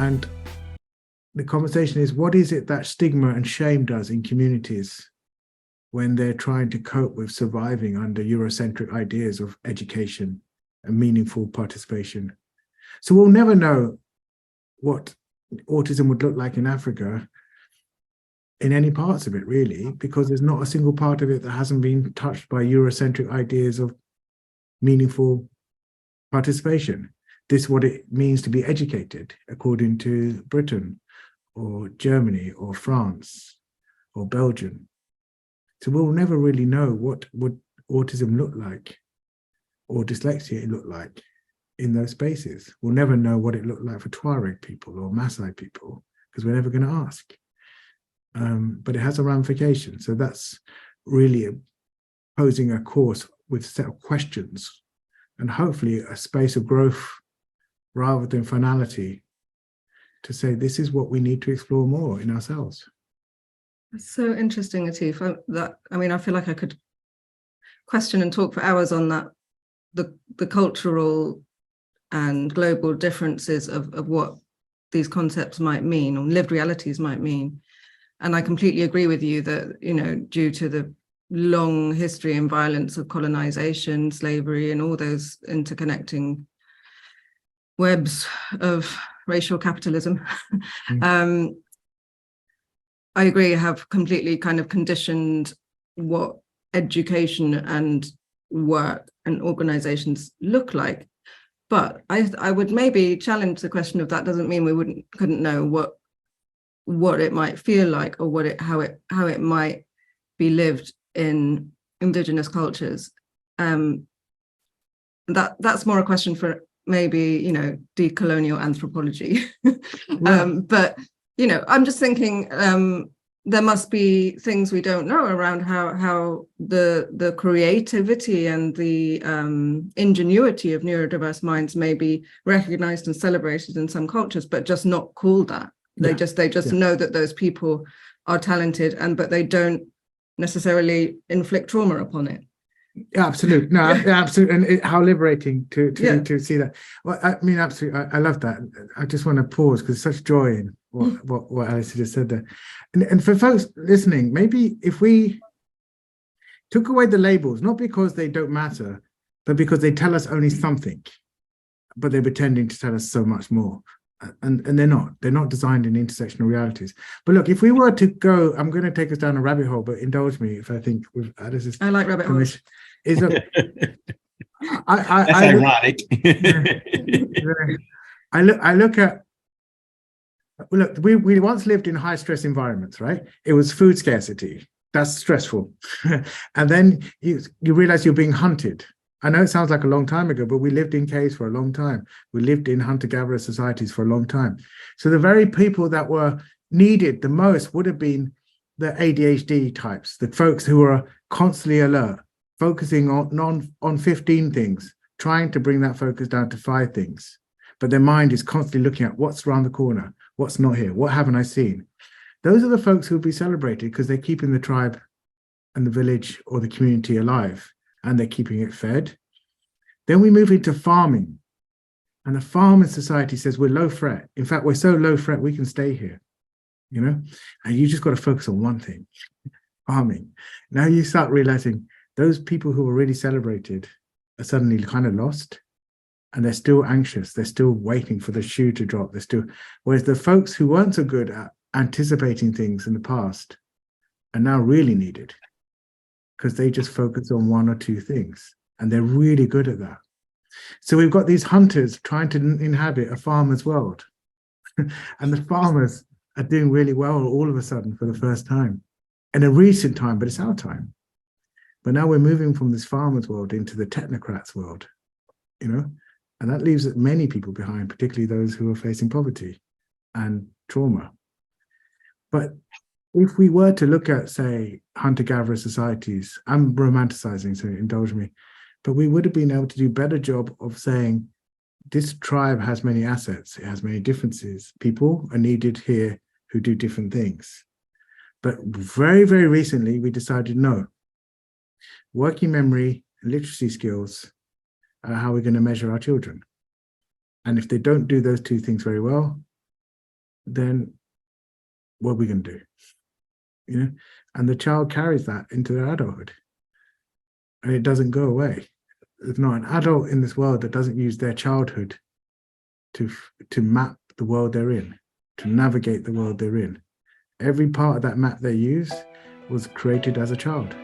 And the conversation is, what is it that stigma and shame does in communities when they're trying to cope with surviving under Eurocentric ideas of education and meaningful participation? So we'll never know what autism would look like in Africa in any parts of it, really, because there's not a single part of it that hasn't been touched by Eurocentric ideas of meaningful participation. This is what it means to be educated, according to Britain or Germany or France or Belgium. So we'll never really know what would autism look like or dyslexia look like in those spaces. We'll never know what it looked like for Tuareg people or Maasai people, because we're never going to ask. But it has a ramification. So that's really posing a course with a set of questions and hopefully a space of growth rather than finality, to say this is what we need to explore more in ourselves. It's so interesting, Atif. I feel like I could question and talk for hours on that, the cultural and global differences of what these concepts might mean, or lived realities might mean. And I completely agree with you that, due to the long history and violence of colonization, slavery, and all those interconnecting webs of racial capitalism, I agree, have completely kind of conditioned what education and work and organizations look like. But I would maybe challenge the question of that doesn't mean we couldn't know what it might feel like, or how it might be lived in indigenous cultures. That's more a question for maybe decolonial anthropology. But I'm just thinking there must be things we don't know around how the creativity and the ingenuity of neurodiverse minds may be recognized and celebrated in some cultures, but just not called that. They just know that those people are talented, but they don't necessarily inflict trauma upon it. Absolutely. No, absolutely. And how liberating to see that. Well, I mean, absolutely. I love that. I just want to pause because there's such joy in what Alice just said there. And for folks listening, maybe if we took away the labels, not because they don't matter, but because they tell us only something, but they're pretending to tell us so much more. And they're not designed in intersectional realities. But look, if we were to go, I'm going to take us down a rabbit hole, but indulge me if I think with Alice's I like rabbit holes. That's ironic. I look at, look, we once lived in high stress environments, right? It was food scarcity. That's stressful. And then you realize you're being hunted. I know it sounds like a long time ago, but we lived in caves for a long time. We lived in hunter-gatherer societies for a long time. So the very people that were needed the most would have been the ADHD types, the folks who were constantly alert, focusing on 15 things, trying to bring that focus down to 5 things. But their mind is constantly looking at what's around the corner, what's not here, what haven't I seen? Those are the folks who will be celebrated because they're keeping the tribe and the village or the community alive, and they're keeping it fed. Then we move into farming. And the farming society says we're low threat. In fact, we're so low threat, we can stay here, and you just got to focus on one thing, farming. Now you start realizing those people who were really celebrated are suddenly kind of lost, and they're still anxious. They're still waiting for the shoe to drop. Whereas the folks who weren't so good at anticipating things in the past are now really needed, because they just focus on 1 or 2 things, and they're really good at that. So we've got these hunters trying to inhabit a farmer's world, and the farmers are doing really well all of a sudden for the first time, in a recent time, but it's our time. But now we're moving from this farmer's world into the technocrats world, and that leaves many people behind, particularly those who are facing poverty and trauma. But if we were to look at, say, hunter-gatherer societies, I'm romanticizing, so indulge me, but we would have been able to do a better job of saying, this tribe has many assets, it has many differences. People are needed here who do different things. But very, very recently, we decided, no, working memory and literacy skills are how we're going to measure our children. And if they don't do those 2 things very well, then what are we going to do? You know, and the child carries that into their adulthood, and it doesn't go away. There's not an adult in this world that doesn't use their childhood to map the world they're in, to navigate the world they're in. Every part of that map they use was created as a child.